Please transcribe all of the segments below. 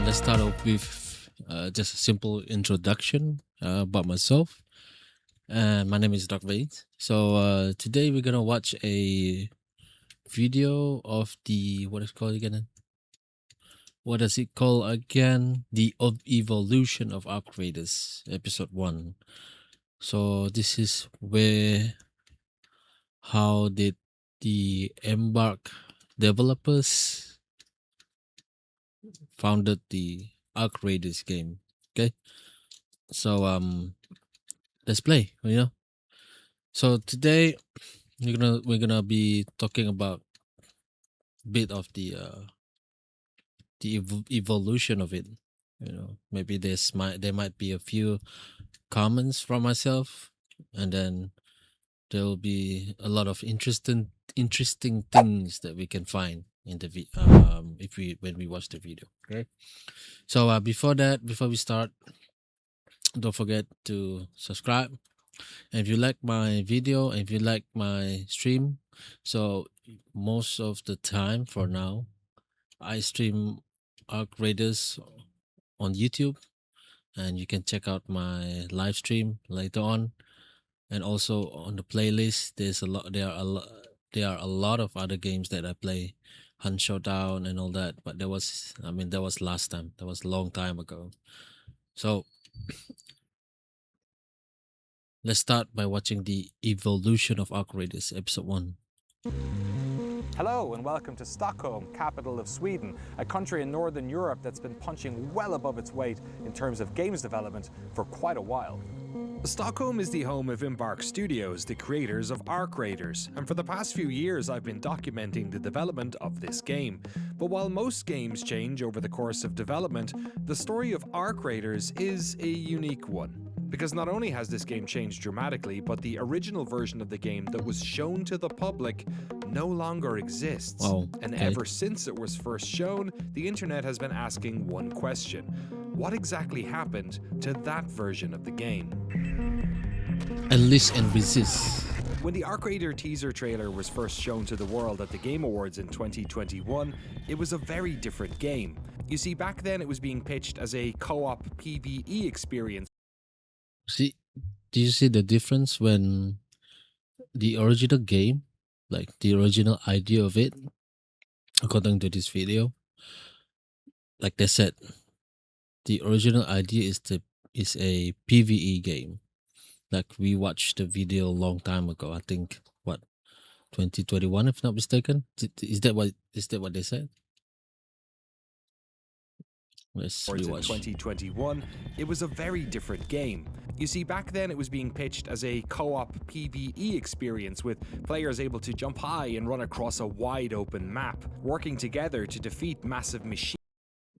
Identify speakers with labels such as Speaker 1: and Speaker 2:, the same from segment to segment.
Speaker 1: let's start off with just a simple introduction about myself. And my name is Doc Wade. So today we're gonna watch a video of the what is it called again? What does it call again? The evolution of Arc Raiders, episode 1. So this is where how did the Embark developers founded the Arc Raiders game. Okay. So let's play, So today we're gonna be talking about a bit of the evolution of it. Maybe there might be a few comments from myself, and then there will be a lot of interesting things that we can find in the if we when we watch the video. Okay. So before we start, don't forget to subscribe. And if you like my video, if you like my stream, so most of the time for now, I stream Arc Raiders on YouTube, and you can check out my live stream later on. And also on the playlist, there are a lot of other games that I play, Hunt Showdown and all that. But that was last time. That was a long time ago. So let's start by watching the evolution of Arc Raiders episode 1.
Speaker 2: Hello and welcome to Stockholm, capital of Sweden, a country in Northern Europe that's been punching well above its weight in terms of games development for quite a while.
Speaker 3: Stockholm is the home of Embark Studios, the creators of Arc Raiders, and for the past few years I've been documenting the development of this game. But while most games change over the course of development, the story of Arc Raiders is a unique one. Because not only has this game changed dramatically, but the original version of the game that was shown to the public no longer exists. And ever since it was first shown, the internet has been asking one question. What exactly happened to that version of the game?
Speaker 1: Enlist and resist.
Speaker 3: When the Arc Raider teaser trailer was first shown to the world at the Game Awards in 2021, it was a very different game. You see, back then it was being pitched as a co-op PVE experience.
Speaker 1: See, do you see the difference when the original game, like the original idea of it, according to this video, like they said, the original idea is a PVE game. Like we watched the video a long time ago. I think 2021, if not mistaken. Is that what they said? Let's rewatch.
Speaker 3: In 2021, it was a very different game. You see, back then it was being pitched as a co-op PvE experience with players able to jump high and run across a wide open map, working together to defeat massive machines.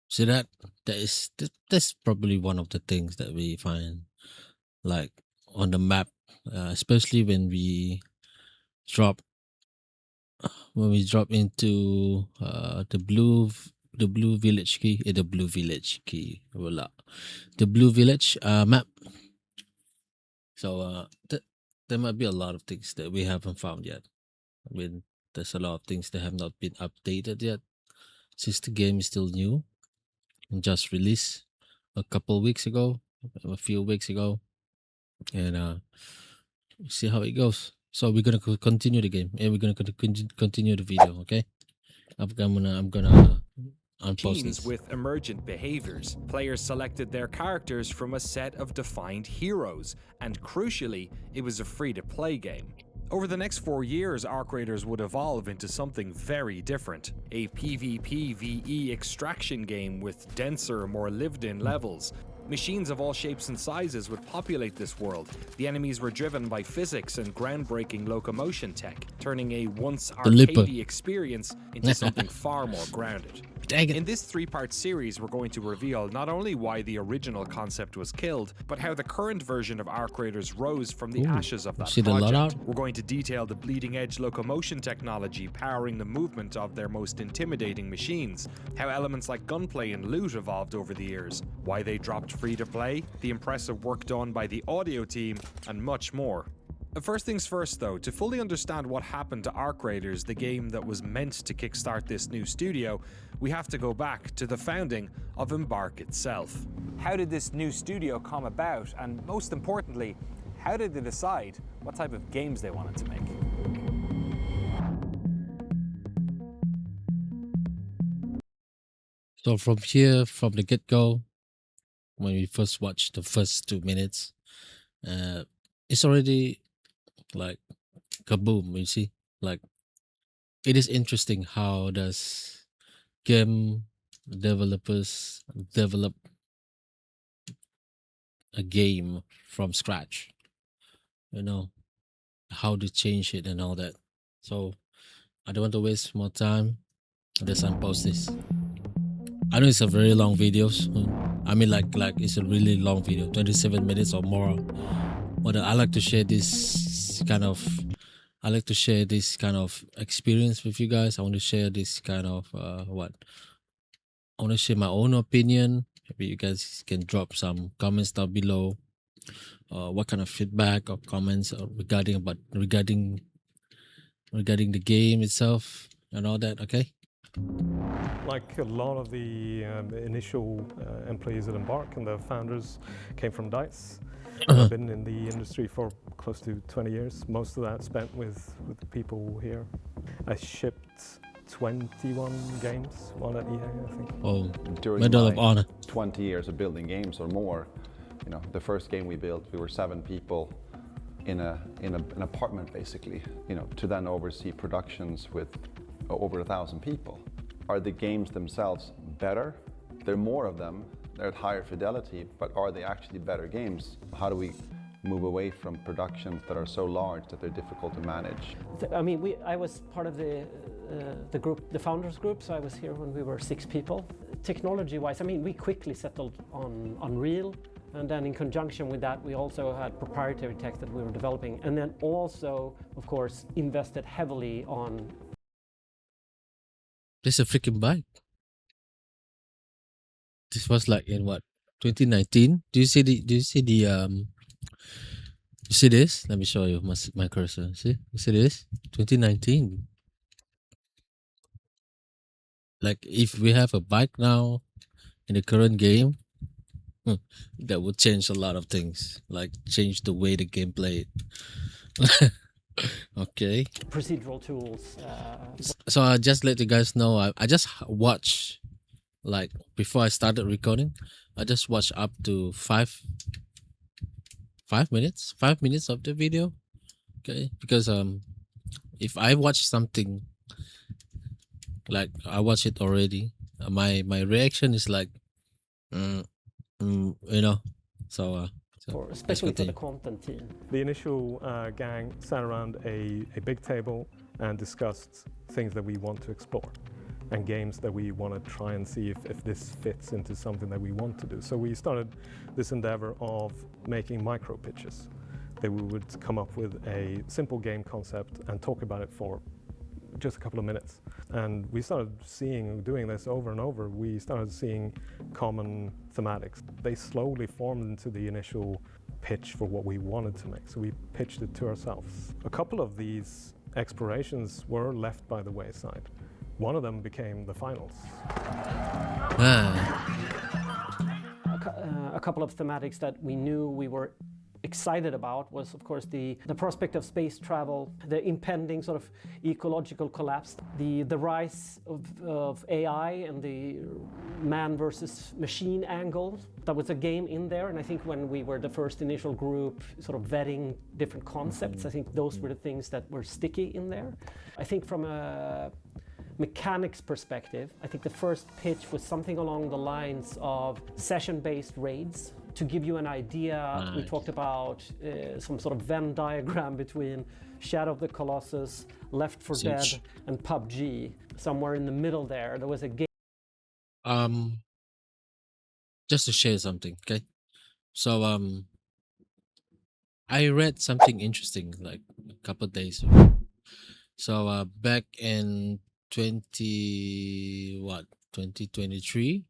Speaker 1: See that's probably one of the things that we find like on the map, especially when we drop into the blue village key, the blue village map. So there might be a lot of things that we haven't found yet. I mean, there's a lot of things that have not been updated yet, since the game is still new and just released a few weeks ago, and see how it goes. So we're gonna continue the game, and we're gonna continue the video. Okay, I'm gonna unpost this.
Speaker 3: With emergent behaviors, players selected their characters from a set of defined heroes, and crucially, it was a free-to-play game. Over the next 4 years, Arc Raiders would evolve into something very different. A PvP VE extraction game with denser, more lived-in levels. Machines of all shapes and sizes would populate this world. The enemies were driven by physics and groundbreaking locomotion tech, turning a once arcadey experience into something far more grounded. In this 3-part series, we're going to reveal not only why the original concept was killed, but how the current version of Arc Raiders rose from the ashes of that project. We're going to detail the bleeding-edge locomotion technology powering the movement of their most intimidating machines, how elements like gunplay and loot evolved over the years, why they dropped free-to-play, the impressive work done by the audio team, and much more. First things first though, to fully understand what happened to Arc Raiders, the game that was meant to kickstart this new studio, we have to go back to the founding of Embark itself.
Speaker 2: How did this new studio come about? And most importantly, how did they decide what type of games they wanted to make?
Speaker 1: So from here, from the get-go, when we first watched the first 2 minutes, it's already like kaboom, you see? Like, it is interesting how does game developers develop a game from scratch, you know, how to change it and all that. So I don't want to waste more time. Let's unpost this. I know it's a very long video. I mean, like it's a really long video, 27 minutes or more. But I like to share this kind of, experience with you guys. I want to share this kind of I want to share my own opinion. Maybe you guys can drop some comments down below. What kind of feedback or comments regarding the game itself and all that. Okay.
Speaker 4: Like a lot of the initial employees at Embark and the founders came from DICE. I've been in the industry for close to 20 years. Most of that spent with the people here. I shipped 21 games while at EA, I think.
Speaker 1: Oh,
Speaker 5: During
Speaker 1: Medal
Speaker 5: my
Speaker 1: of Honor.
Speaker 5: 20 years of building games or more, you know, the first game we built, we were 7 people in an apartment basically, you know, to then oversee productions with over 1,000 people. Are the games themselves better? There are more of them, they're at higher fidelity, but are they actually better games? How do we move away from productions that are so large that they're difficult to manage?
Speaker 6: I mean, I was part of the group, the founders group, so I was here when we were 6 people. Technology-wise, I mean, we quickly settled on Unreal, and then in conjunction with that, we also had proprietary tech that we were developing, and then also, of course, invested heavily on.
Speaker 1: This is a freaking bike. This was like in what, 2019? Do you see the you see this? Let me show you my cursor. See? You see this? 2019. Like if we have a bike now in the current game, that would change a lot of things. Like change the way the game played. Okay.
Speaker 6: Procedural tools.
Speaker 1: So I just let you guys know. I just watched, like before I started recording, I just watched up to 5 minutes of the video. Okay, because if I watch something, like I watch it already, my reaction is like, you know. So
Speaker 6: especially for the content team.
Speaker 4: The initial gang sat around a big table and discussed things that we want to explore and games that we want to try and see if this fits into something that we want to do. So we started this endeavor of making micro pitches. That we would come up with a simple game concept and talk about it for just a couple of minutes. And we started doing this over and over, we started seeing common thematics. They slowly formed into the initial pitch for what we wanted to make, so we pitched it to ourselves. A couple of these explorations were left by the wayside. One of them became the finals.
Speaker 6: A couple of thematics that we knew we were excited about was, of course, the prospect of space travel, the impending sort of ecological collapse, the rise of AI and the man versus machine angle. That was a game in there, and I think when we were the first initial group sort of vetting different concepts, I think those were the things that were sticky in there. I think from a mechanics perspective, I think the first pitch was something along the lines of session-based raids. To give you an idea,
Speaker 1: Nice.
Speaker 6: We talked about some sort of Venn diagram between Shadow of the Colossus, Left 4 Dead,
Speaker 1: Siege.
Speaker 6: and PUBG. Somewhere in the middle there was a game.
Speaker 1: Just to share something, okay? So I read something interesting like a couple of days ago. So back in 2023,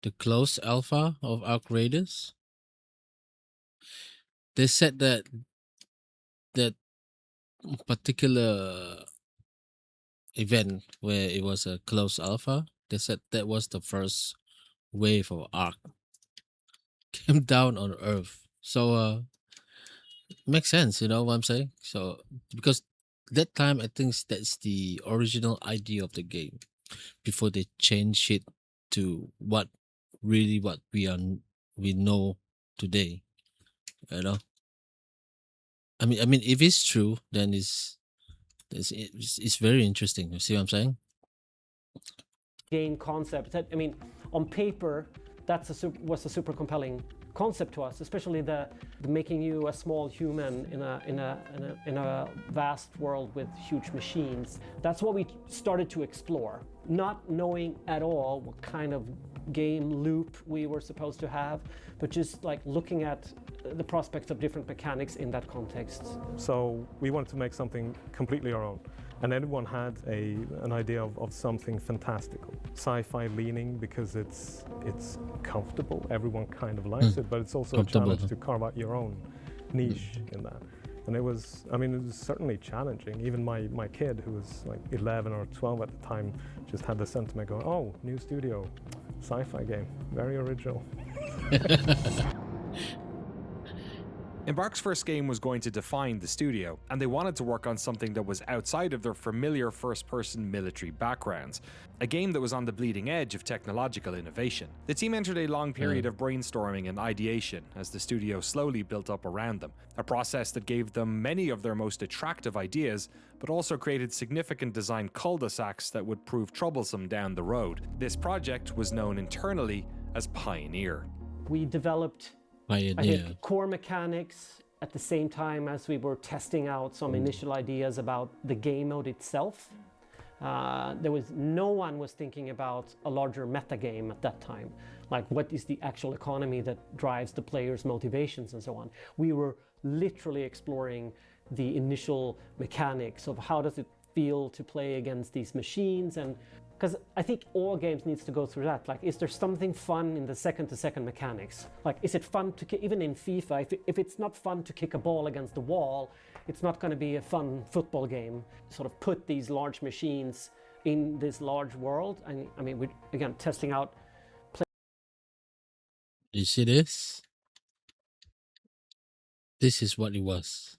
Speaker 1: the closed alpha of Arc Raiders, they said that that particular event where it was a closed alpha, they said that was the first wave of Ark came down on Earth. So makes sense, you know what I'm saying? So because that time I think that's the original idea of the game before they change it to what we know today. You know, I mean, if it's true, then it's very interesting. You see what I'm saying?
Speaker 6: Game concept. I mean, on paper, was a super compelling concept to us, especially the making you a small human in a vast world with huge machines. That's what we started to explore, not knowing at all what kind of game loop we were supposed to have, but just like looking at the prospects of different mechanics in that context.
Speaker 4: So we wanted to make something completely our own. And everyone had an idea of something fantastical, sci-fi leaning, because it's comfortable. Everyone kind of likes it, but it's also a challenge to carve out your own niche in that. And it was certainly challenging. Even my kid, who was like 11 or 12 at the time, just had the sentiment going, "Oh, new studio, sci-fi game, very original."
Speaker 3: Embark's first game was going to define the studio, and they wanted to work on something that was outside of their familiar first-person military backgrounds, a game that was on the bleeding edge of technological innovation. The team entered a long period of brainstorming and ideation as the studio slowly built up around them, a process that gave them many of their most attractive ideas, but also created significant design cul-de-sacs that would prove troublesome down the road. This project was known internally as Pioneer.
Speaker 6: We developed I think core mechanics at the same time as we were testing out some initial ideas about the game mode itself. No one was thinking about a larger meta game at that time, like what is the actual economy that drives the players' motivations and so on. We were literally exploring the initial mechanics of how does it feel to play against these machines, and because I think all games needs to go through that. Like, is there something fun in the second-to-second mechanics? Like, is it fun to even in FIFA? If it's not fun to kick a ball against the wall, it's not going to be a fun football game. Sort of put these large machines in this large world, and I mean, we're again testing out.
Speaker 1: You see this? This is what it was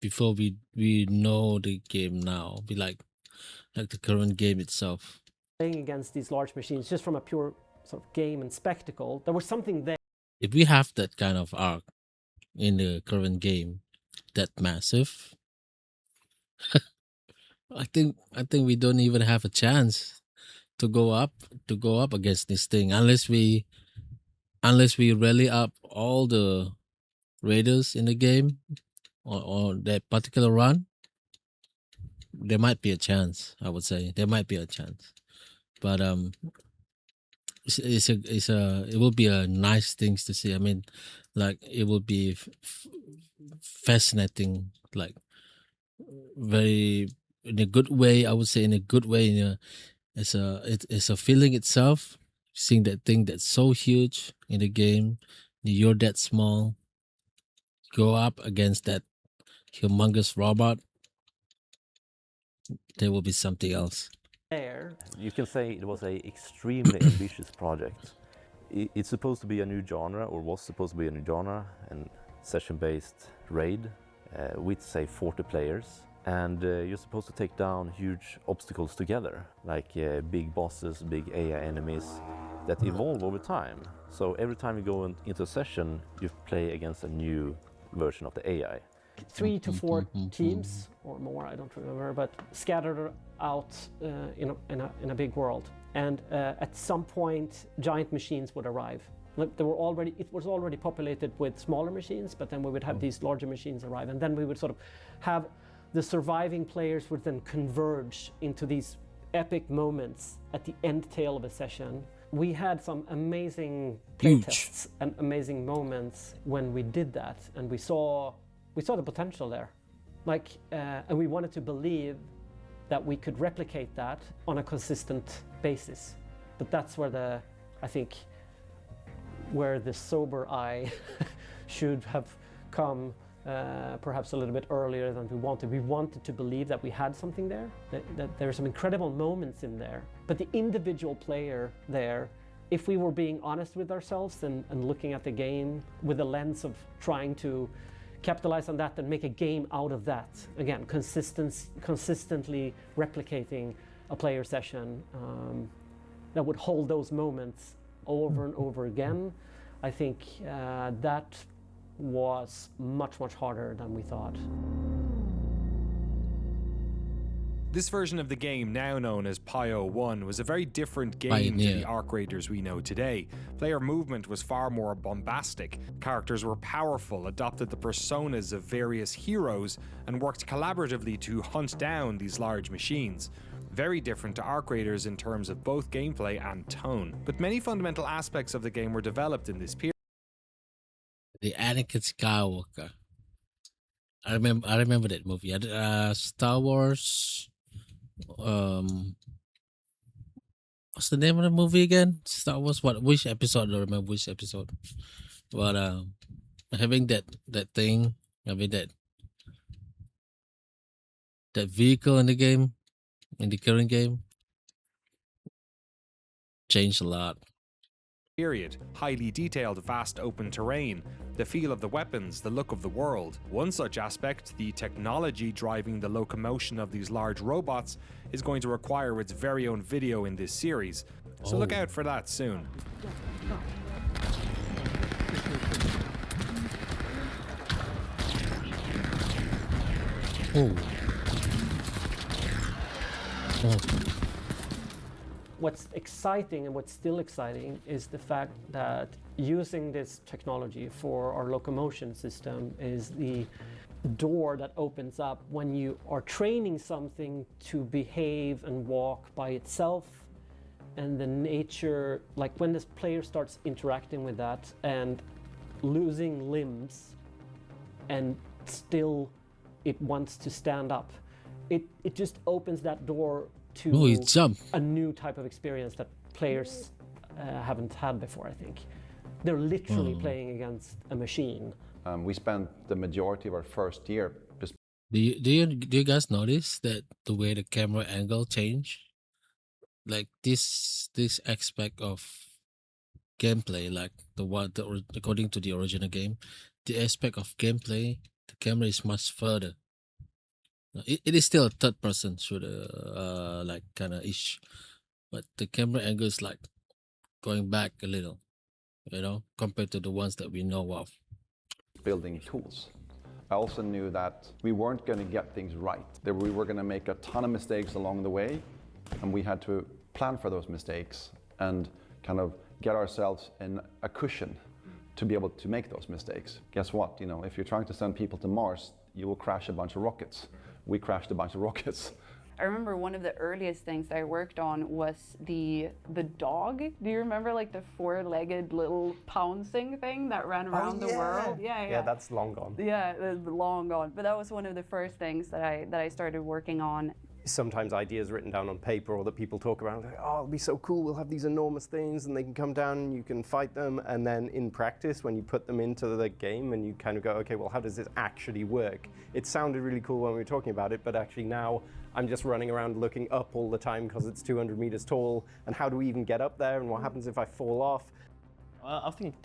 Speaker 1: before we know the game now. Be like the current game itself.
Speaker 6: Playing against these large machines just from a pure sort of game and spectacle, there was something there.
Speaker 1: If we have that kind of arc in the current game, that massive, I think we don't even have a chance to go up against this thing unless we rally up all the raiders in the game or that particular run. There might be a chance. I would say there might be a chance, but it will be a nice things to see. I mean, like it will be fascinating, like very in a good way. I would say in a good way. It's a feeling itself. Seeing that thing that's so huge in the game, you're that small. Go up against that humongous robot. There will be something else.
Speaker 7: You can say it was an extremely ambitious project. It's supposed to be a new genre, or was supposed to be a new genre, and session-based raid with, say, 40 players. And you're supposed to take down huge obstacles together, like big bosses, big AI enemies that evolve over time. So every time you go into a session, you play against a new version of the AI. 3 to 4
Speaker 6: teams or more, I don't remember, but scattered out in a big world. And at some point, giant machines would arrive. It was already populated with smaller machines, but then we would have these larger machines arrive, and then we would sort of have the surviving players would then converge into these epic moments at the end tail of a session. We had some amazing playtests and amazing moments when we did that, and we saw the potential there, and we wanted to believe that we could replicate that on a consistent basis. But that's where where the sober eye should have come perhaps a little bit earlier than we wanted. We wanted to believe that we had something there, that there are some incredible moments in there. But the individual player there, if we were being honest with ourselves and looking at the game with a lens of trying to capitalize on that and make a game out of that, again, consistently replicating a player session that would hold those moments over and over again, I think that was much harder than we thought.
Speaker 3: This version of the game, now known as Pio 1, was a very different game
Speaker 1: Pioneer.
Speaker 3: to the Arc Raiders we know today. Player movement was far more bombastic. Characters were powerful, adopted the personas of various heroes, and worked collaboratively to hunt down these large machines. Very different to Arc Raiders in terms of both gameplay and tone. But many fundamental aspects of the game were developed in this period.
Speaker 1: The Anakin Skywalker. I remember that movie. Star Wars. What's the name of the movie again? Star Wars. What? Which episode? I don't remember which episode. But having that thing, having that vehicle in the game, in the current game, changed a lot.
Speaker 3: Period. Highly detailed, vast open terrain, the feel of the weapons, the look of the world. One such aspect, the technology driving the locomotion of these large robots, is going to require its very own video in this series. So look out for that soon.
Speaker 1: Oh.
Speaker 6: What's exciting and what's still exciting is the fact that using this technology for our locomotion system is the door that opens up when you are training something to behave and walk by itself, and the nature, like when this player starts interacting with that and losing limbs and still it wants to stand up, it just opens that door to a new type of experience that players haven't had before, I think. They're literally playing against a machine.
Speaker 5: We spent the majority of our first year just
Speaker 1: Do you guys notice that the way the camera angle changed? Like this aspect of gameplay, like according to the original game, the aspect of gameplay, the camera is much further. It is still a third person shooter, like kind of ish, but the camera angle is like going back a little, compared to the ones that we know of.
Speaker 5: building tools. I also knew that we weren't going to get things right, that we were going to make a ton of mistakes along the way, and we had to plan for those mistakes and kind of get ourselves in a cushion to be able to make those mistakes. Guess what? If you're trying to send people to Mars, you will crash a bunch of rockets. We crashed a bunch of rockets.
Speaker 8: I remember one of the earliest things that I worked on was the dog. Do you remember like the four-legged little pouncing thing that ran around the world?
Speaker 9: Yeah, that's long gone.
Speaker 8: Yeah, it's long gone. But that was one of the first things that I started working on.
Speaker 9: Sometimes ideas written down on paper or that people talk about, like, oh, it'll be so cool, we'll have these enormous things and they can come down and you can fight them. And then in practice, when you put them into the game and you kind of go, okay, well, how does this actually work? It sounded really cool when we were talking about it, but actually now I'm just running around looking up all the time because it's 200 meters tall. And how do we even get up there? And what happens if I fall off?
Speaker 10: I think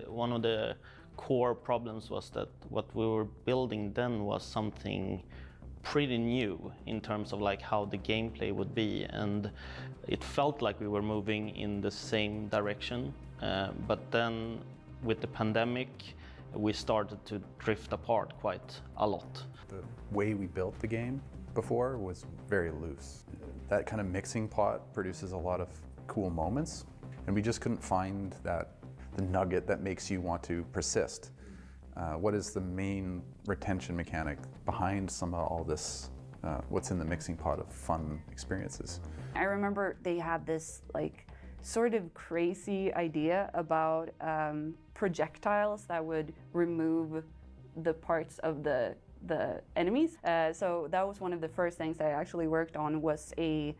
Speaker 10: one of the core problems was that what we were building then was something pretty new in terms of like how the gameplay would be, and it felt like we were moving in the same direction, but then with the pandemic we started to drift apart quite a lot.
Speaker 11: The way we built the game before was very loose. That kind of mixing pot produces a lot of cool moments, and we just couldn't find the nugget that makes you want to persist. What is the main retention mechanic behind some of all this, what's in the mixing pot of fun experiences?
Speaker 8: I remember they had this like sort of crazy idea about projectiles that would remove the parts of the the enemies. So that was one of the first things I actually worked on, was a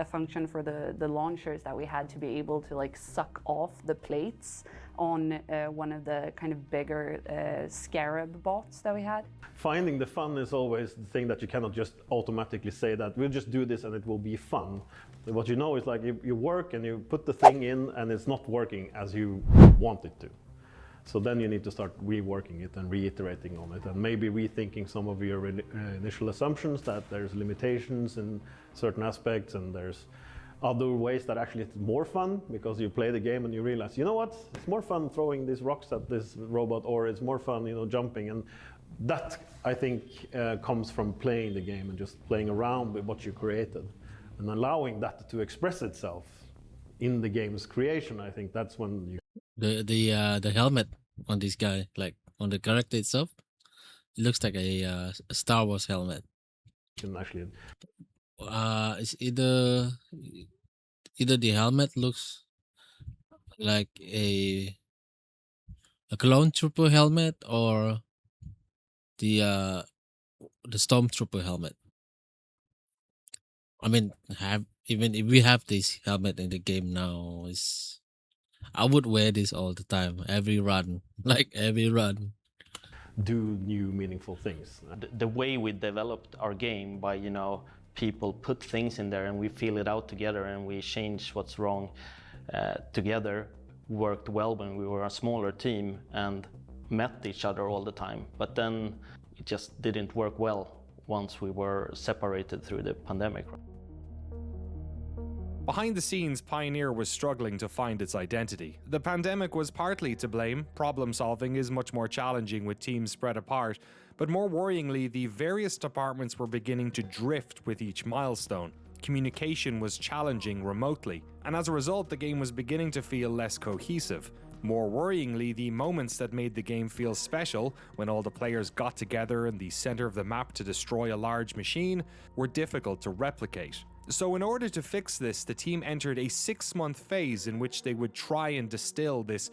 Speaker 8: function for the launchers that we had to be able to like suck off the plates on one of the kind of bigger scarab bots that we had.
Speaker 12: Finding the fun is always the thing that you cannot just automatically say that we'll just do this and it will be fun. What you know is like you work and you put the thing in and it's not working as you want it to. So then you need to start reworking it and reiterating on it and maybe rethinking some of your initial assumptions that there's limitations in certain aspects and there's other ways that actually it's more fun because you play the game and you realize, you know what, it's more fun throwing these rocks at this robot, or it's more fun, you know, jumping. And that, I think, comes from playing the game and just playing around with what you created and allowing that to express itself in the game's creation. I think that's when you...
Speaker 1: The helmet on this guy, like on the character itself, it looks like a Star Wars helmet.
Speaker 12: can actually...
Speaker 1: It's either the helmet looks like a clone trooper helmet or the stormtrooper helmet. I mean, even if we have this helmet in the game now, I would wear this all the time, every run, like every run.
Speaker 12: Do new meaningful things.
Speaker 10: The way we developed our game by, you know, people put things in there and we feel it out together and we change what's wrong together worked well when we were a smaller team and met each other all the time. But then it just didn't work well once we were separated through the pandemic.
Speaker 3: Behind the scenes, Pioneer was struggling to find its identity. The pandemic was partly to blame. Problem solving is much more challenging with teams spread apart. But more worryingly, the various departments were beginning to drift with each milestone. Communication was challenging remotely, and as a result, the game was beginning to feel less cohesive. More worryingly, the moments that made the game feel special, when all the players got together in the center of the map to destroy a large machine, were difficult to replicate. So in order to fix this, the team entered a 6-month phase in which they would try and distill this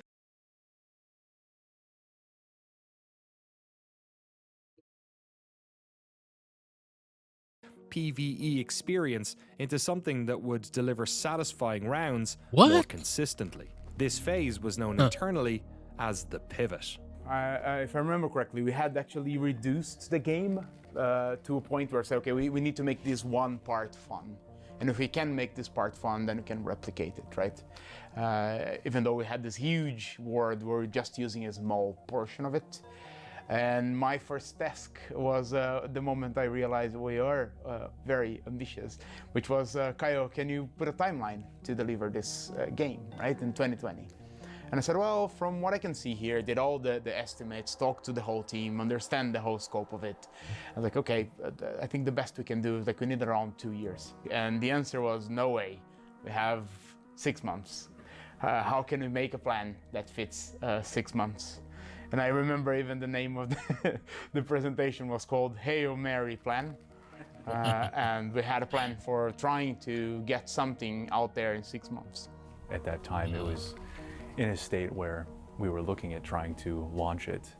Speaker 3: PVE experience into something that would deliver satisfying rounds more consistently. This phase was known internally as the pivot.
Speaker 13: If I remember correctly, we had actually reduced the game to a point where I said, okay, we need to make this one part fun. And if we can make this part fun, then we can replicate it, right? Even though we had this huge world, we're just using a small portion of it. And my first task was the moment I realized we are very ambitious, which was, Kiyo, can you put a timeline to deliver this game, right, in 2020? And I said, well, from what I can see here, did all the estimates, talk to the whole team, understand the whole scope of it. I was like, okay, I think the best we can do is like we need around 2 years. And the answer was, no way. We have 6 months. How can we make a plan that fits 6 months? And I remember even the name of the presentation was called Hail Mary Plan. And we had a plan for trying to get something out there in 6 months.
Speaker 11: At that time, it was in a state where we were looking at trying to launch it,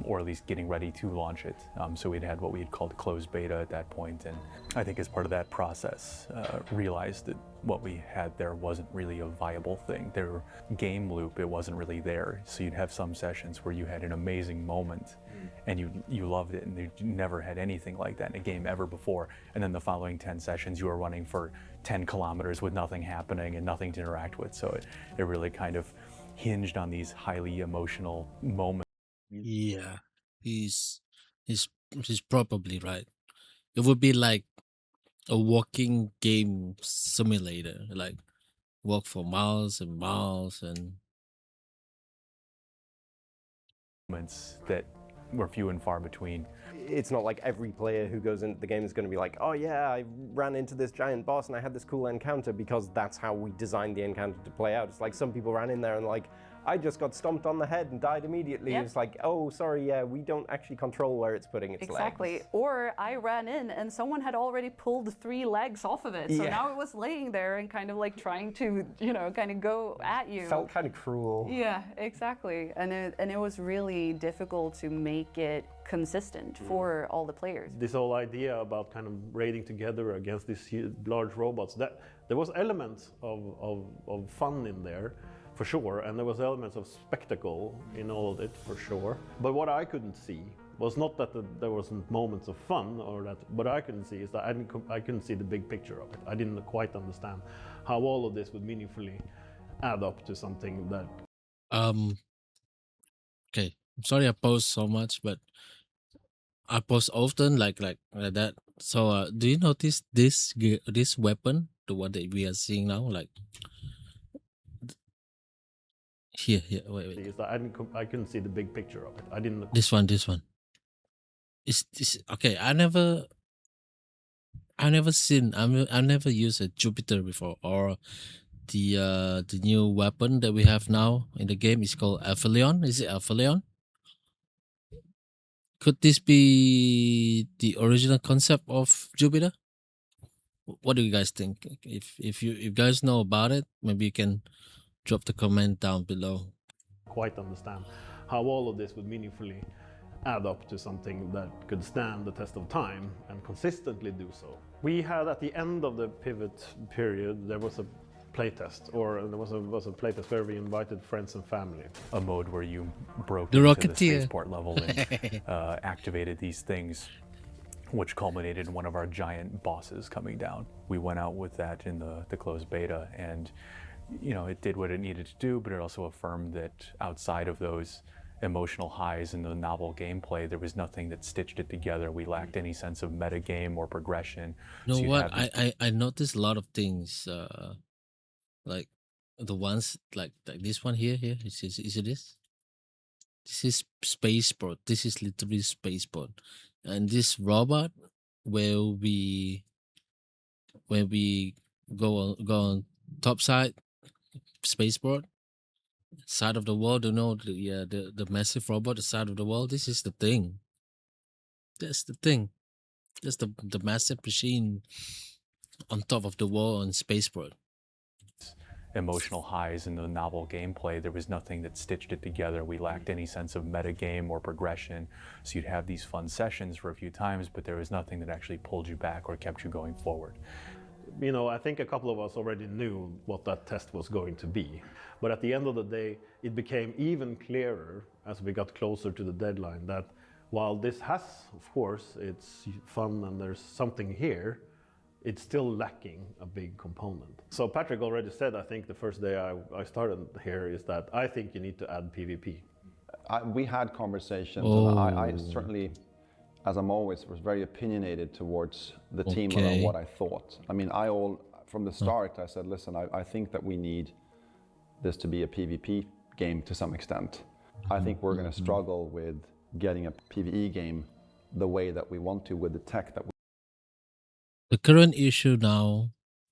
Speaker 11: or at least getting ready to launch it. So we'd had what we had called closed beta at that point, and I think as part of that process, realized that what we had there wasn't really a viable thing. Their game loop, it wasn't really there. So you'd have some sessions where you had an amazing moment, and you loved it, and you never had anything like that in a game ever before. And then the following 10 sessions, you were running for 10 kilometers with nothing happening and nothing to interact with. So it really kind of hinged on these highly emotional moments.
Speaker 1: Yeah, he's probably right. It would be like a walking game simulator, like walk for miles and miles and
Speaker 11: moments that were few and far between.
Speaker 9: It's not like every player who goes into the game is going to be like, oh yeah, I ran into this giant boss and I had this cool encounter, because that's how we designed the encounter to play out. It's like some people ran in there and like, I just got stomped on the head and died immediately.
Speaker 8: Yep.
Speaker 9: It's like, oh, sorry, yeah, we don't actually control where it's putting its
Speaker 8: Exactly.
Speaker 9: legs.
Speaker 8: Or I ran in and someone had already pulled 3 legs off of it. So
Speaker 9: Yeah.
Speaker 8: now it was laying there and kind of like trying to, you know, kind of go at you.
Speaker 9: Felt kind of cruel.
Speaker 8: Yeah, exactly. And it was really difficult to make it consistent for all the players.
Speaker 12: This whole idea about kind of raiding together against these large robots, that there was elements of fun in there, for sure, and there was elements of spectacle in all of it, for sure. But what I couldn't see was not that there wasn't moments of fun, or that. What I couldn't see is that I couldn't see the big picture of it. I didn't quite understand how all of this would meaningfully add up to something that.
Speaker 1: Okay, I'm sorry I post so much, but I post often like that. So do you notice this weapon, the one that we are seeing now, like here, wait.
Speaker 12: Is that I couldn't see the big picture of it. I didn't.
Speaker 1: This one. Is this okay? I never used a Jupiter before, or the new weapon that we have now in the game is called Aphelion. Is it Aphelion? Could this be the original concept of Jupiter? What do you guys think? If you guys know about it, maybe you can drop the comment down below.
Speaker 12: Quite understand how all of this would meaningfully add up to something that could stand the test of time and consistently do so. We had at the end of the pivot period, there was a playtest, or there was a playtest where we invited friends and family.
Speaker 14: A mode where you broke
Speaker 1: The
Speaker 14: into the
Speaker 1: Rocketeer.
Speaker 14: spaceport level and activated these things, which culminated in one of our giant bosses coming down. We went out with that in the closed beta, and you know, it did what it needed to do, but it also affirmed that outside of those emotional highs and the novel gameplay, there was nothing that stitched it together. We lacked any sense of metagame or progression.
Speaker 1: You know
Speaker 14: you'd
Speaker 1: what?
Speaker 14: have this-
Speaker 1: I noticed a lot of things, like the ones like this one here. Is it this? This is Spaceport. This is literally Spaceport, and this robot where we go on top side Spaceport, side of the world. You know the massive robot, the side of the world. This is the thing. That's the thing. That's the massive machine on top of the wall on Spaceport.
Speaker 14: emotional highs and the novel gameplay, there was nothing that stitched it together. We lacked any sense of metagame or progression. So you'd have these fun sessions for a few times, but there was nothing that actually pulled you back or kept you going forward.
Speaker 12: You know, I think a couple of us already knew what that test was going to be. But at the end of the day, it became even clearer as we got closer to the deadline that while this has, of course, it's fun and there's something here, it's still lacking a big component. So Patrick already said, I think the first day I started here, is that I think you need to add PvP.
Speaker 5: We had conversations,
Speaker 1: Oh.
Speaker 5: and I certainly, as I'm always, was very opinionated towards the team and on
Speaker 1: Okay.
Speaker 5: what I thought. I mean, from the start, I said, listen, I think that we need this to be a PvP game to some extent. I think we're going to struggle with getting a PvE game the way that we want to with the tech that we.
Speaker 1: The current issue now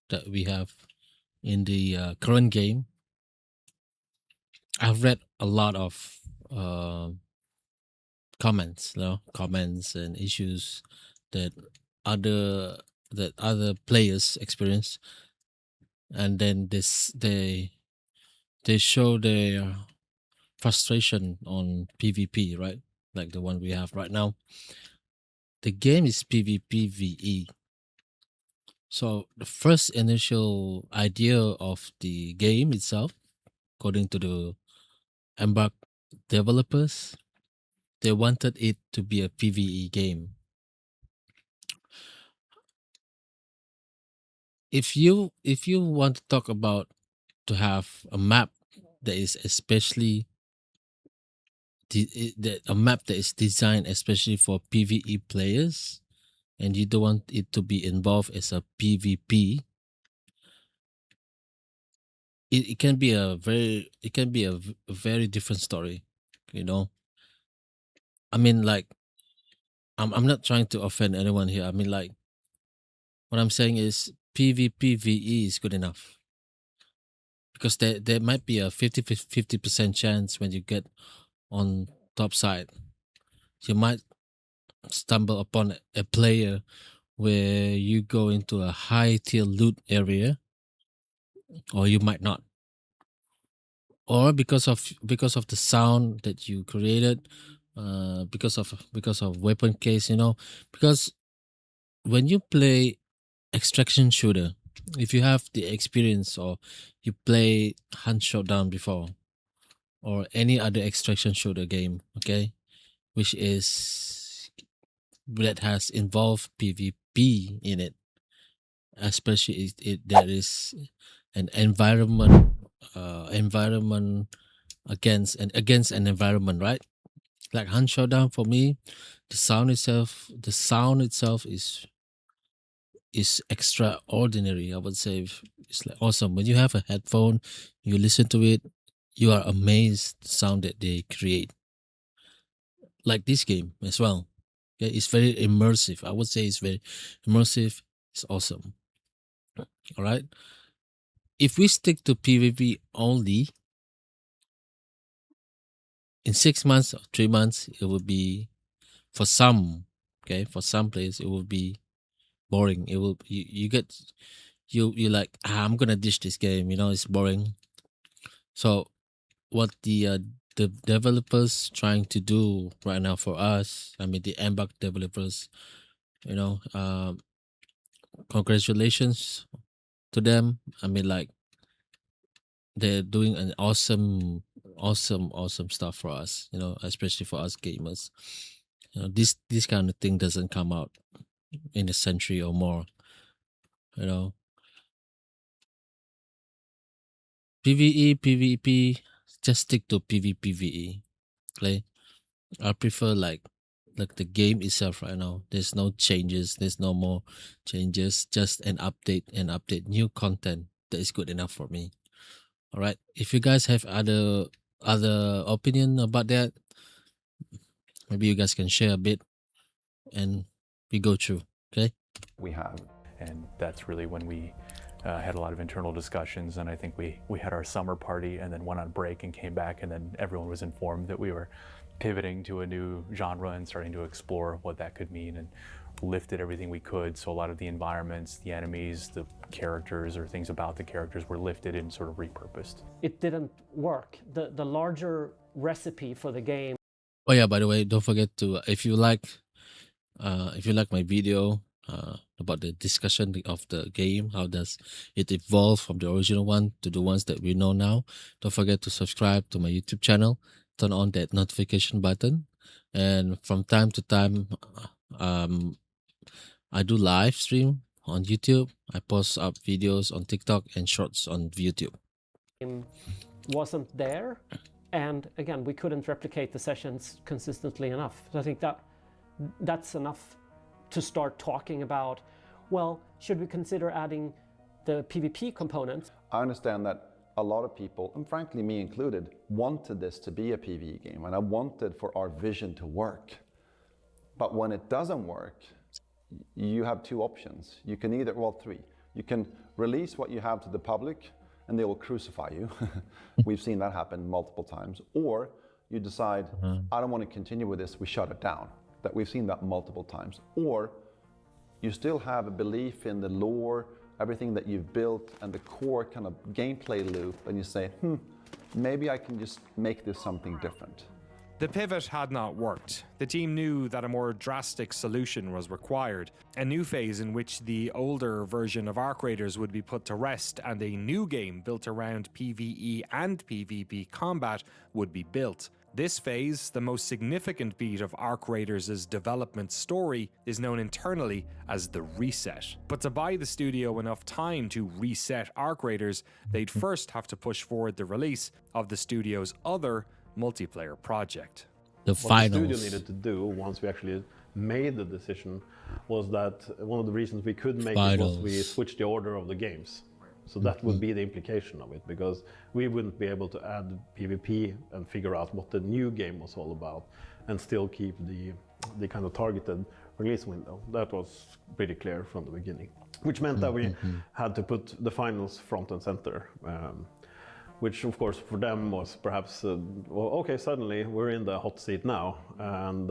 Speaker 1: that we have in the current game, I've read a lot of comments and issues that other players experience, and then they show their frustration on PvP, right? Like the one we have right now. The game is PvP PVE. So the first initial idea of the game itself, according to the Embark developers, they wanted it to be a PvE game. If you want to talk about to have a map that is especially a map that is designed especially for PvE players, and you don't want it to be involved as a PvP, it can be a very different story, you know. I mean, like, I'm not trying to offend anyone here. I mean, like, what I'm saying is PvP VE is good enough, because there might be a 50% chance when you get on top side, you might stumble upon a player where you go into a high tier loot area, or you might not, or because of the sound that you created, because of weapon case, because when you play extraction shooter, if you have the experience or you play Hunt Showdown before or any other extraction shooter game, okay, which is that has involved PvP in it, especially there is an environment against an environment, right? Like Hunt Showdown, for me, the sound itself is extraordinary. I would say it's like awesome. When you have a headphone, you listen to it, you are amazed the sound that they create. Like this game as well. Yeah, it's very immersive. I would say it's very immersive. It's awesome. All right. If we stick to PvP only, in 6 months or 3 months, it will be, for some players, it will be boring. It will you like, I'm gonna ditch this game. It's boring. So what the developers trying to do right now for us, I mean the Embark developers, congratulations to them. I mean, like, they're doing an awesome stuff for us, especially for us gamers. This kind of thing doesn't come out in a century or more. PVE PVP, just stick to PvP PVE. Okay, I prefer like the game itself right now. There's no changes, there's no more changes, just an update new content that is good enough for me. All right, if you guys have other opinion about that, maybe you guys can share a bit and we go through. Okay,
Speaker 5: We have.
Speaker 14: And that's really when we had a lot of internal discussions, and I think we had our summer party and then went on break and came back, and then everyone was informed that we were pivoting to a new genre and starting to explore what that could mean, and lifted everything we could. So a lot of the environments, the enemies, the characters, or things about the characters were lifted and sort of repurposed.
Speaker 6: It didn't work. The larger recipe for the game.
Speaker 1: Oh yeah, by the way, don't forget to, if you like my video about the discussion of the game, how does it evolve from the original one to the ones that we know now, don't forget to subscribe to my YouTube channel, turn on that notification button, and from time to time I do live stream on YouTube. I post up videos on TikTok and shorts on YouTube.
Speaker 6: Wasn't there, and again, we couldn't replicate the sessions consistently enough. So I think that's enough to start talking about, well, should we consider adding the PvP component?
Speaker 5: I understand that a lot of people, and frankly me included, wanted this to be a PvE game, and I wanted for our vision to work. But when it doesn't work, you have two options. You can either, well, three. You can release what you have to the public and they will crucify you. We've seen that happen multiple times. Or you decide, I don't want to continue with this, we shut it down. That we've seen that multiple times. Or you still have a belief in the lore, everything that you've built and the core kind of gameplay loop, and you say, maybe I can just make this something different.
Speaker 3: The pivot had not worked. The team knew that a more drastic solution was required, a new phase in which the older version of Arc Raiders would be put to rest and a new game built around PvE and PvP combat would be built. This phase, the most significant beat of Arc Raiders' development story, is known internally as the reset. But to buy the studio enough time to reset Arc Raiders, they'd first have to push forward the release of the studio's other multiplayer project.
Speaker 1: The
Speaker 12: What the studio needed to do once we actually made the decision was that one of the reasons we could make it was we switched the order of the games. So that would be the implication of it, because we wouldn't be able to add PvP and figure out what the new game was all about and still keep the kind of targeted release window. That was pretty clear from the beginning, which meant that we had to put the finals front and center. which of course for them was perhaps, well, okay, suddenly we're in the hot seat now, and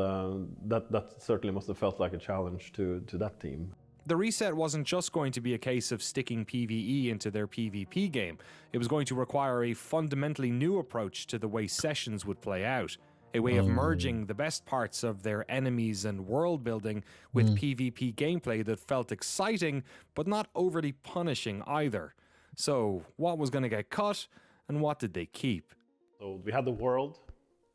Speaker 12: that certainly must have felt like a challenge to that team.
Speaker 3: The reset wasn't just going to be a case of sticking PvE into their PvP game. It was going to require a fundamentally new approach to the way sessions would play out. A way of merging the best parts of their enemies and world building with PvP gameplay that felt exciting, but not overly punishing either. So, what was going to get cut, and what did they keep?
Speaker 12: So we had the world,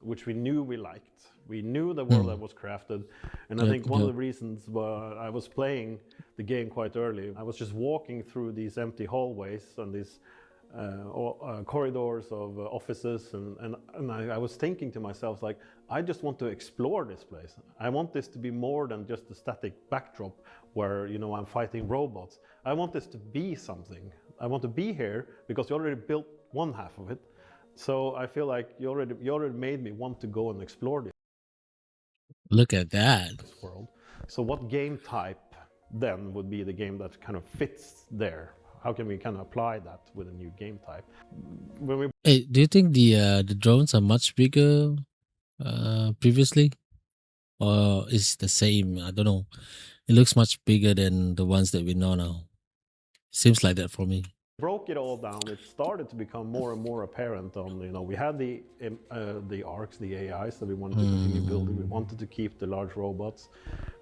Speaker 12: which we knew we liked. We knew the world that was crafted, and I think one of the reasons why I was playing the game quite early, I was just walking through these empty hallways and these corridors of offices, and I was thinking to myself, like, I just want to explore this place. I want this to be more than just a static backdrop where, you know, I'm fighting robots. I want this to be something. I want to be here because you already built one half of it. So I feel like you already made me want to go and explore this.
Speaker 1: Look at that.
Speaker 12: World. So what game type then would be the game that kind of fits there? How can we kind of apply that with a new game type?
Speaker 1: Hey, do you think the drones are much bigger previously, or is the same? I don't know. It looks much bigger than the ones that we know now. Seems like that for me.
Speaker 12: Broke it all down. It started to become more and more apparent. On, you know, we had the ARCs, the AIs that we wanted to continue building. We wanted to keep the large robots.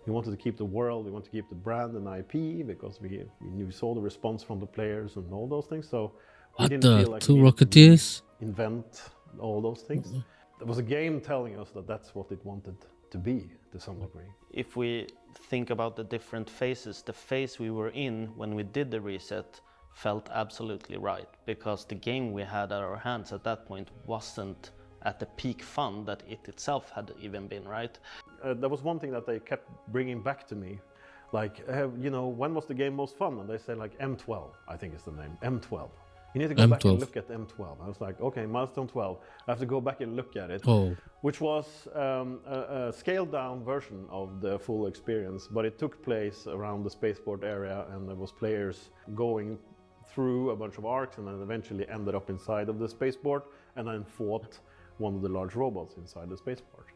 Speaker 12: We wanted to keep the world. We wanted to keep the brand and IP because we saw the response from the players and all those things. So we didn't feel like
Speaker 1: two
Speaker 12: we needed to
Speaker 1: Rocketeers?
Speaker 12: invent all those things. There was a game telling us that that's what it wanted to be to some degree.
Speaker 10: If we think about the different phases, the phase we were in when we did the reset felt absolutely right, because the game we had at our hands at that point wasn't at the peak fun that it itself had even been, right?
Speaker 12: There was one thing that they kept bringing back to me, like, you know, when was the game most fun? And they said like M12, I think is the name, M12. You need to go back and look at M12. I was like, okay, milestone 12. I have to go back and look at it, which was a scaled down version of the full experience, but it took place around the Spaceport area, and there was players going through a bunch of arcs and then eventually ended up inside of the Spaceport and then fought one of the large robots inside the Spaceport.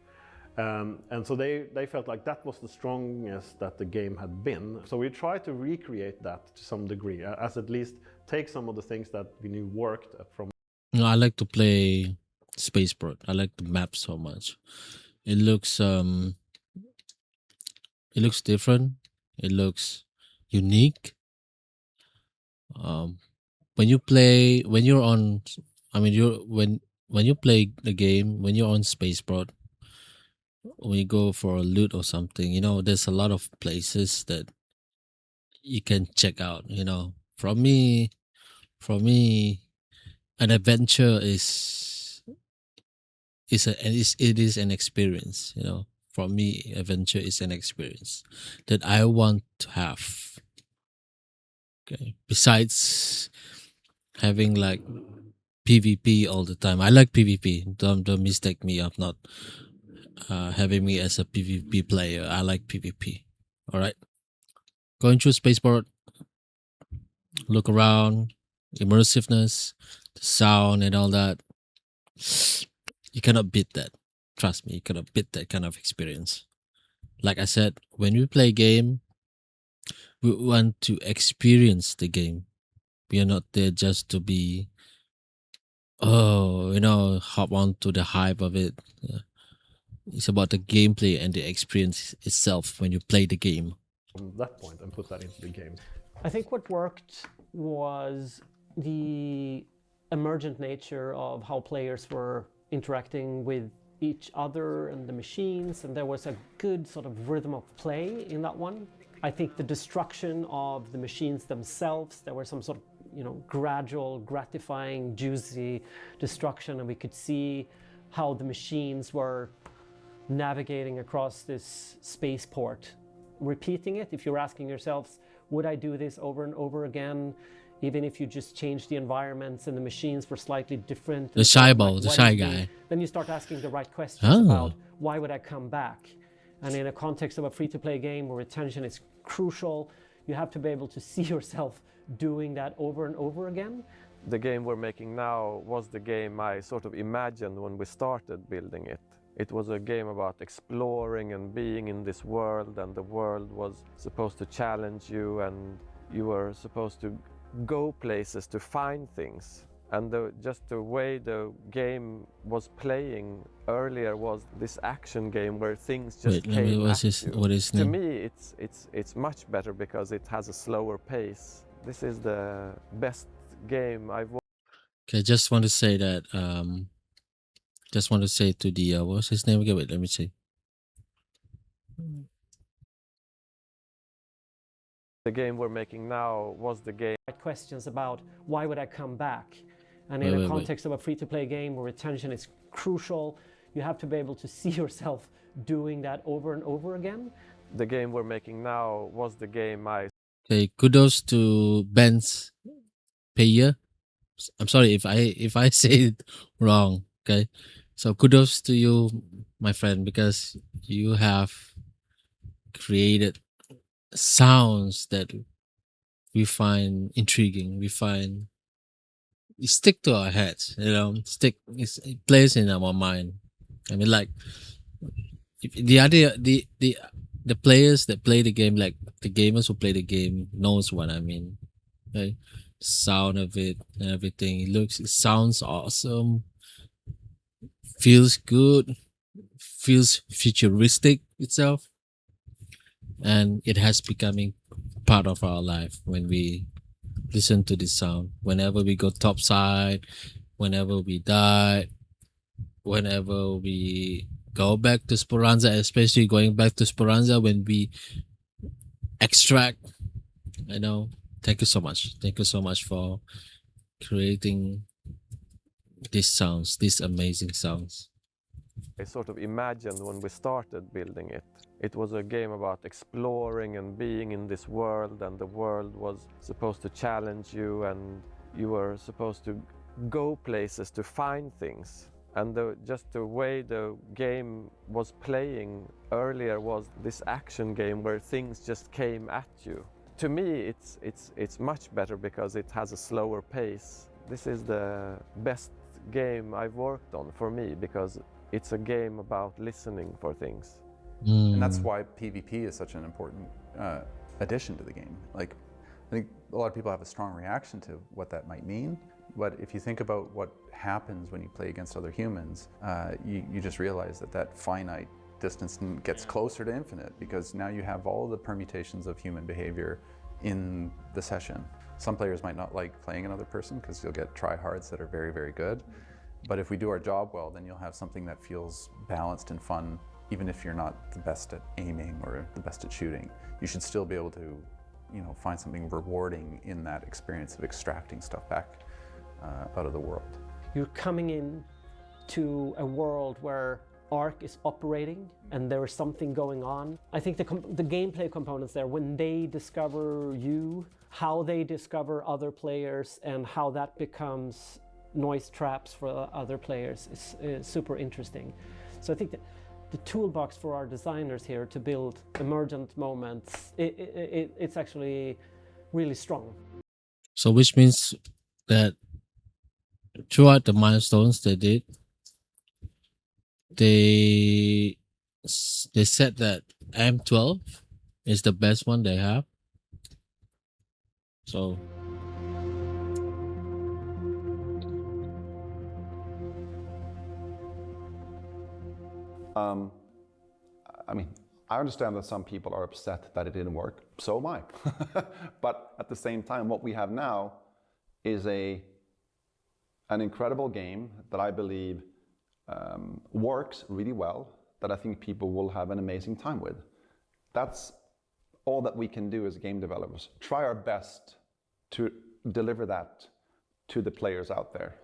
Speaker 12: And so they felt like that was the strongest that the game had been. So we tried to recreate that to some degree, as at least take some of the things that we knew worked from.
Speaker 1: No, I like to play Spaceport. I like the map so much. It looks different. It looks unique. When you play the game, when you're on Spaceport, when you go for a loot or something, you know, there's a lot of places that you can check out, you know. For me, an adventure is an experience, you know. For me, adventure is an experience that I want to have. Okay. Besides having like PvP all the time, I like PvP. Don't mistake me of not having me as a PvP player. I like PvP. All right. Going through Spaceport, look around, immersiveness, the sound and all that. You cannot beat that. Trust me, you cannot beat that kind of experience. Like I said, when we play a game, we want to experience the game. We are not there just to be, hop on to the hype of it. It's about the gameplay and the experience itself when you play the game.
Speaker 12: From that point and put that into the game.
Speaker 6: I think what worked was the emergent nature of how players were interacting with each other and the machines, and there was a good sort of rhythm of play in that one. I think the destruction of the machines themselves, there were some sort of, gradual, gratifying, juicy destruction, and we could see how the machines were navigating across this spaceport. Repeating it, if you're asking yourselves, would I do this over and over again, even if you just change the environments and the machines were slightly different?
Speaker 1: The shy guy.
Speaker 6: Then you start asking the right questions about why would I come back? And in a context of a free-to-play game where retention is crucial, you have to be able to see yourself doing that over and over again.
Speaker 15: The game we're making now was the game I sort of imagined when we started building it. It was a game about exploring and being in this world, and the world was supposed to challenge you, and you were supposed to go places to find things. And just the way the game was playing earlier was this action game where things just came at you.
Speaker 1: What is
Speaker 15: To
Speaker 1: name?
Speaker 15: me, it's much better because it has a slower pace. This is the best game I've watched.
Speaker 1: Okay, just want to say that just want to say to the what's his name again? Wait, let me see.
Speaker 15: The game we're making now was the game.
Speaker 6: Questions about why would I come back? And in a context of a free-to-play game where retention is crucial, you have to be able to see yourself doing that over and over again.
Speaker 15: The game we're making now was the game I...
Speaker 1: Okay, kudos to Ben's Payer. I'm sorry if I say it wrong. Okay, so kudos to you, my friend, because you have created sounds that we find intriguing. We find it stick to our heads, you know, it plays in our mind. I mean, like if the players that play the game, like the gamers who play the game knows what I mean, right? Sound of it and everything. It sounds awesome, feels good, feels futuristic itself, and it has becoming part of our life when we listen to this sound. Whenever we go topside, whenever we die, whenever we go back to Speranza, especially going back to Speranza when we extract, I know. Thank you so much. Thank you so much for creating these sounds, these amazing sounds.
Speaker 15: I sort of imagined when we started building it. It was a game about exploring and being in this world, and the world was supposed to challenge you, and you were supposed to go places to find things. And just the way the game was playing earlier was this action game where things just came at you. To me, it's much better because it has a slower pace. This is the best game I've worked on for me because it's a game about listening for things.
Speaker 11: And that's why PvP is such an important addition to the game. Like, I think a lot of people have a strong reaction to what that might mean, but if you think about what happens when you play against other humans, you just realize that finite distance gets closer to infinite because now you have all the permutations of human behavior in the session. Some players might not like playing another person because you'll get tryhards that are very, very good. But if we do our job well, then you'll have something that feels balanced and fun, even if you're not the best at aiming or the best at shooting. You should still be able to, you know, find something rewarding in that experience of extracting stuff back out of the world.
Speaker 6: You're coming in to a world where Ark is operating and there is something going on. I think the gameplay components there, when they discover you, how they discover other players and how that becomes noise traps for other players is super interesting. So I think that the toolbox for our designers here to build emergent moments, it's actually really strong.
Speaker 1: So which means that throughout the milestones they did, they said that M12 is the best one they have. So
Speaker 5: I mean, I understand that some people are upset that it didn't work. So am I. But at the same time, what we have now is an incredible game that I believe works really well, that I think people will have an amazing time with. That's all that we can do as game developers. Try our best to deliver that to the players out there.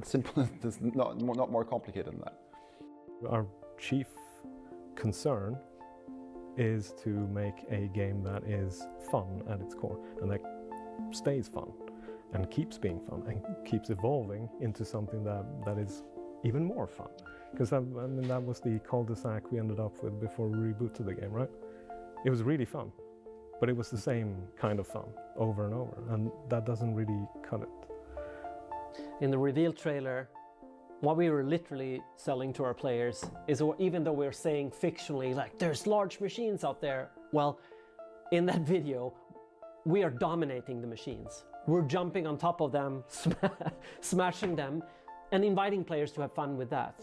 Speaker 5: Simple, it's not more complicated than that.
Speaker 4: Our chief concern is to make a game that is fun at its core and that stays fun and keeps being fun and keeps evolving into something that is even more fun. Because I mean, that was the cul-de-sac we ended up with before we rebooted the game, right? It was really fun. but it was the same kind of fun over and over, and that doesn't really cut it.
Speaker 6: In the reveal trailer, what we were literally selling to our players is, even though we're saying fictionally, like, there's large machines out there, well, in that video, we are dominating the machines. We're jumping on top of them, smashing them, and inviting players to have fun with that.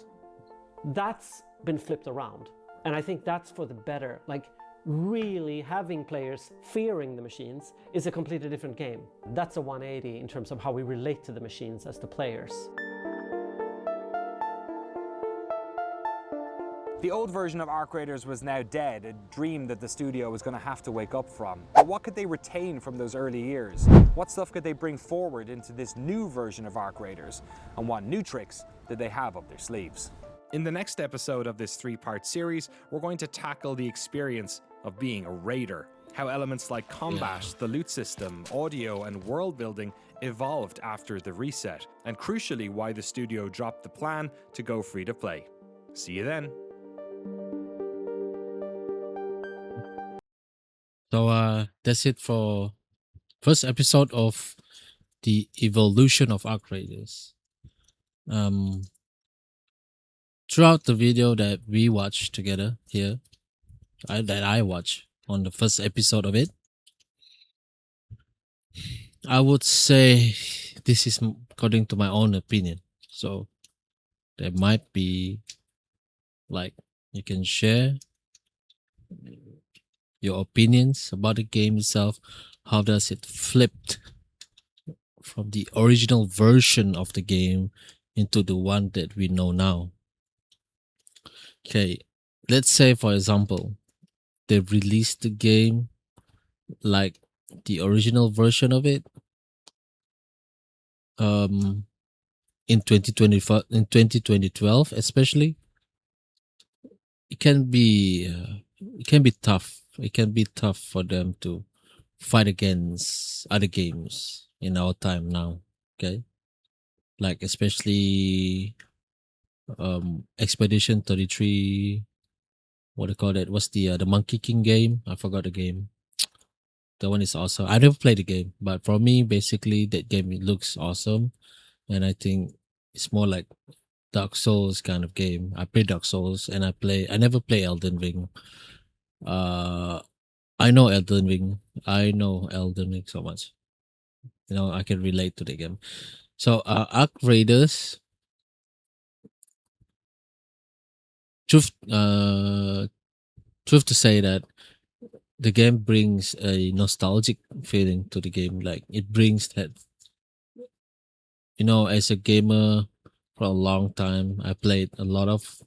Speaker 6: That's been flipped around, and I think that's for the better. Like, really having players fearing the machines is a completely different game. That's a 180 in terms of how we relate to the machines as the players.
Speaker 2: The old version of Arc Raiders was now dead, a dream that the studio was going to have to wake up from. But what could they retain from those early years? What stuff could they bring forward into this new version of Arc Raiders? And what new tricks did they have up their sleeves?
Speaker 3: In the next episode of this 3-part series, we're going to tackle the experience of being a raider, how elements like combat, the loot system, audio, and world building evolved after the reset, and crucially why the studio dropped the plan to go free to play. See you then.
Speaker 1: So that's it for first episode of the evolution of Arc Raiders. Throughout the video that we watched together here, that I watched on the first episode of it, I would say this is according to my own opinion. So there might be, like, you can share your opinions about the game itself. How does it flipped from the original version of the game into the one that we know now? Okay, let's say for example, they released the game like the original version of it in 2012 especially. It can be tough. It can be tough for them to fight against other games in our time now. Okay, like especially Expedition 33. What do you call it? What's the Monkey King game? I forgot the game. That one is awesome. I never played the game, but for me, basically, that game, it looks awesome, and I think it's more like Dark Souls kind of game. I play Dark Souls, and I never play Elden Ring. I know Elden Ring. I know Elden Ring so much. You know, I can relate to the game. So, Arc Raiders. Truth to say that the game brings a nostalgic feeling to the game. Like, it brings that, you know, as a gamer for a long time, I played a lot of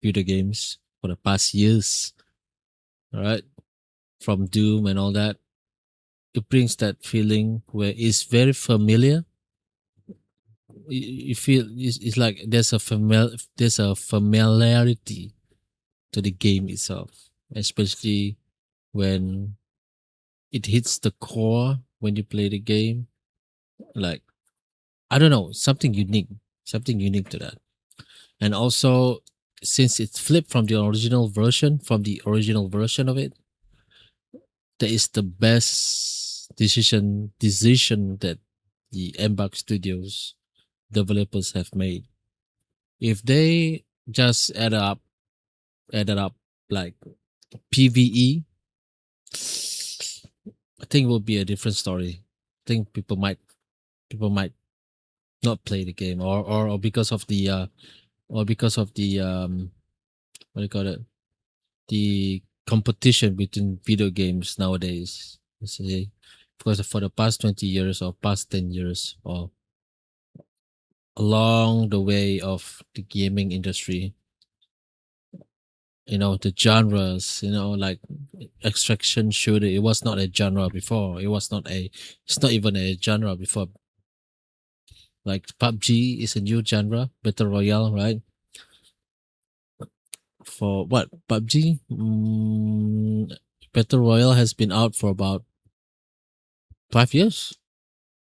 Speaker 1: video games for the past years. All right, from Doom and all that. It brings that feeling where it's very familiar. You feel it's like there's a familiarity to the game itself, especially when it hits the core when you play the game. Like, I don't know, something unique to that. And also, since it's flipped from the original version of it, that is the best decision that the Embark Studios developers have made. If they just added up like PVE, I think it will be a different story. I think people might not play the game, or because of the what do you call it, the competition between video games nowadays. Say, because for the past 20 years or past 10 years or along the way of the gaming industry, you know, the genres, you know, like extraction shooter, it was not a genre before. It's not even a genre before. Like PUBG is a new genre, battle royale, right? For what? PUBG? Battle royale has been out for about 5 years.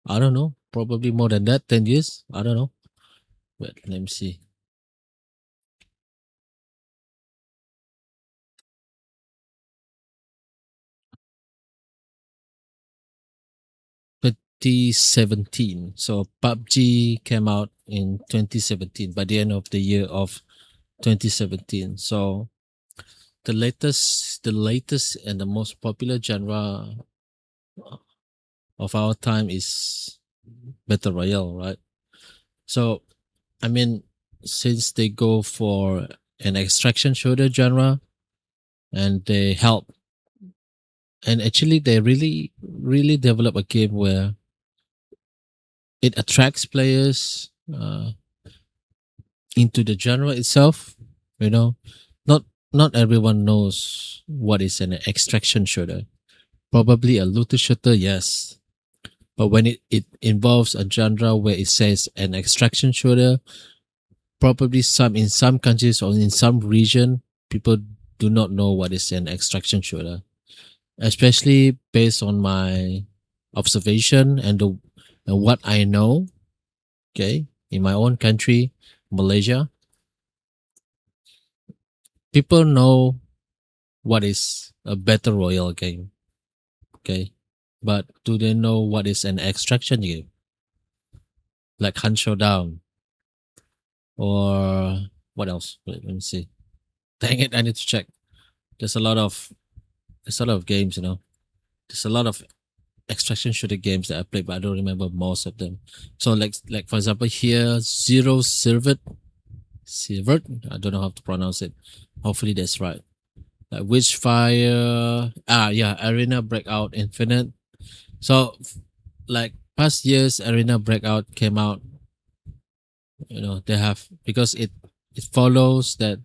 Speaker 1: I don't know. Probably more than that, 10 years. I don't know. Wait, let me see. 2017. So PUBG came out in 2017, by the end of the year of 2017. So the latest and the most popular genre of our time is battle royale, right? So I mean, since they go for an extraction shooter genre, and they help, and actually they really develop a game where it attracts players into the genre itself. You know, not everyone knows what is an extraction shooter. Probably a looter shooter, yes. But when it involves a genre where it says an extraction shooter, probably in some countries or in some region, people do not know what is an extraction shooter. Especially based on my observation and what I know, okay, in my own country, Malaysia, people know what is a battle royale game, okay, but do they know what is an extraction game, like Hunt Showdown, or what else? Wait, let me see. Dang it, I need to check. There's a lot of games, you know. There's a lot of extraction shooter games that I played, but I don't remember most of them. So like for example here, Zero Silvered, I don't know how to pronounce it. Hopefully that's right. Like Witchfire, Arena Breakout Infinite. So like past years, Arena Breakout came out. You know, they have, because it follows that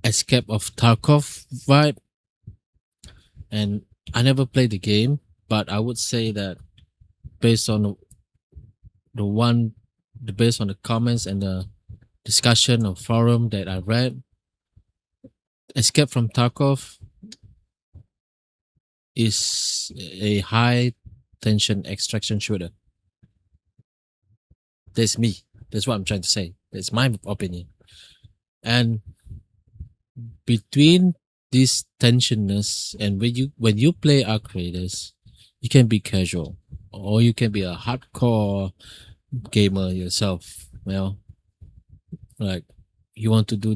Speaker 1: Escape of Tarkov vibe, and I never played the game, but I would say that based on based on the comments and the discussion of forum that I read, Escape from Tarkov is a high tension extraction shooter. That's me. That's what I'm trying to say. That's my opinion. And between this tensionness, and when you play Arc Raiders, you can be casual or you can be a hardcore gamer yourself. You know, like you want to do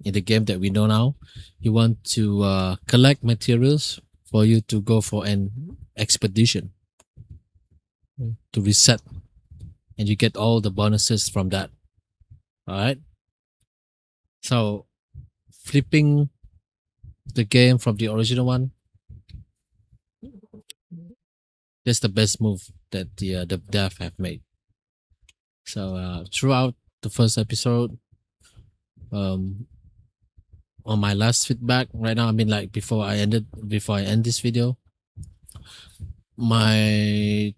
Speaker 1: in the game that we know now, you want to collect materials for you to go for an expedition to reset, and you get all the bonuses from that. All right. So flipping the game from the original one, that's the best move that the dev have made. So throughout the first episode, on my last feedback right now, I mean, like before I end this video,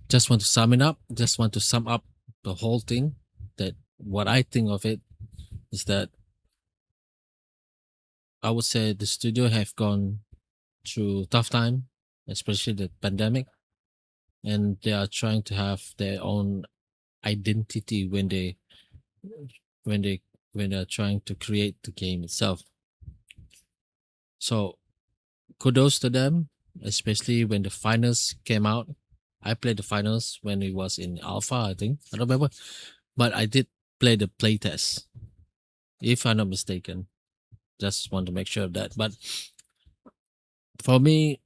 Speaker 1: just want to sum up the whole thing. That what I think of it is that I would say the studio have gone through tough time, especially the pandemic, and they are trying to have their own identity when they're trying to create the game itself. So kudos to them, especially when the finals came out. I played the finals when it was in alpha, I think. I don't remember, but I did play the playtest, if I'm not mistaken. Just want to make sure of that. But for me,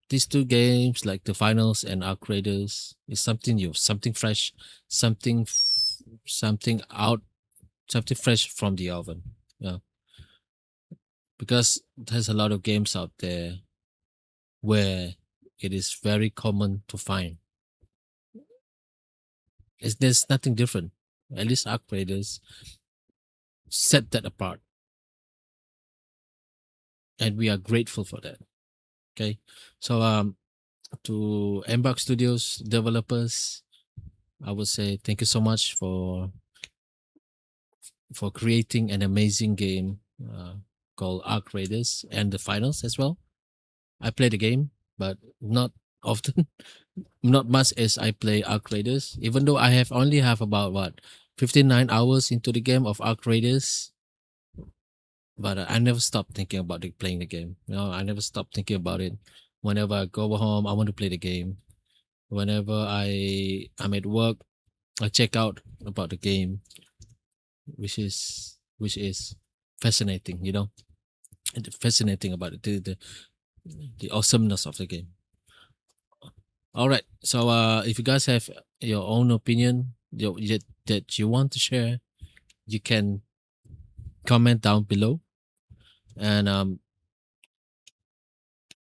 Speaker 1: these two games, like the finals and Arc Raiders, is something new, something fresh, something fresh from the oven. Yeah, because there's a lot of games out there where it is very common to find. There's nothing different. At least Arc Raiders set that apart, and we are grateful for that. Okay, so to Embark Studios developers, I would say thank you so much for creating an amazing game called Arc Raiders, and the finals as well. I play the game, but not often, not much as I play Arc Raiders. Even though I only have about 59 hours into the game of Arc Raiders, but I never stop thinking about playing the game. You know, I never stop thinking about it. Whenever I go home, I want to play the game. whenever I'm at work, I check out about the game, which is fascinating. You know, and fascinating about it, the awesomeness of the game. All right, so if you guys have your own opinion that you want to share, you can comment down below, and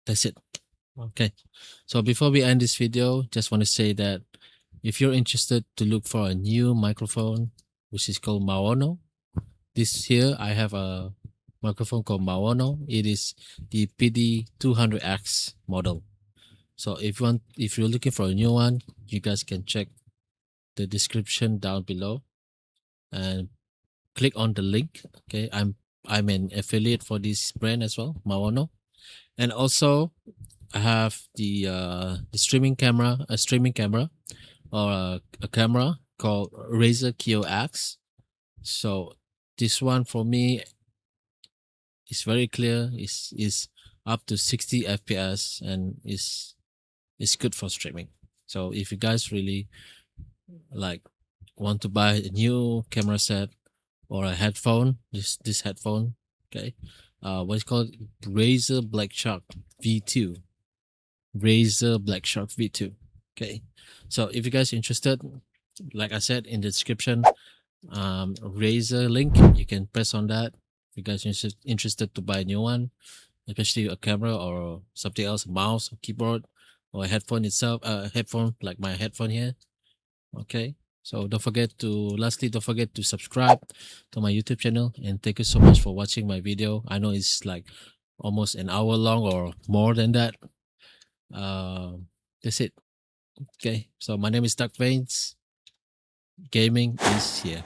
Speaker 1: that's it. Okay, so before we end this video, just want to say that if you're interested to look for a new microphone, which is called Maono, this here I have a microphone called Maono. It is the PD200X model. So if you're looking for a new one, you guys can check the description down below and click on the link. Okay, I'm an affiliate for this brand as well, Maono. And also I have the streaming camera, or a camera called Razer Kiyo X. So this one for me is very clear. Is up to 60 FPS and is good for streaming. So if you guys really like want to buy a new camera set or a headphone, this headphone, okay, what's called Razer Black Shark V2. Razer Black Shark V2. Okay, so if you guys interested, like I said in the description, Razer link, you can press on that. If you guys interested to buy a new one, especially a camera or something else, a mouse, a keyboard, or a headphone itself, headphone like my headphone here. Okay, so don't forget to subscribe to my YouTube channel, and thank you so much for watching my video. I know it's like almost an hour long or more than that. That's it. Okay, so my name is Dark Veins. Gaming is here.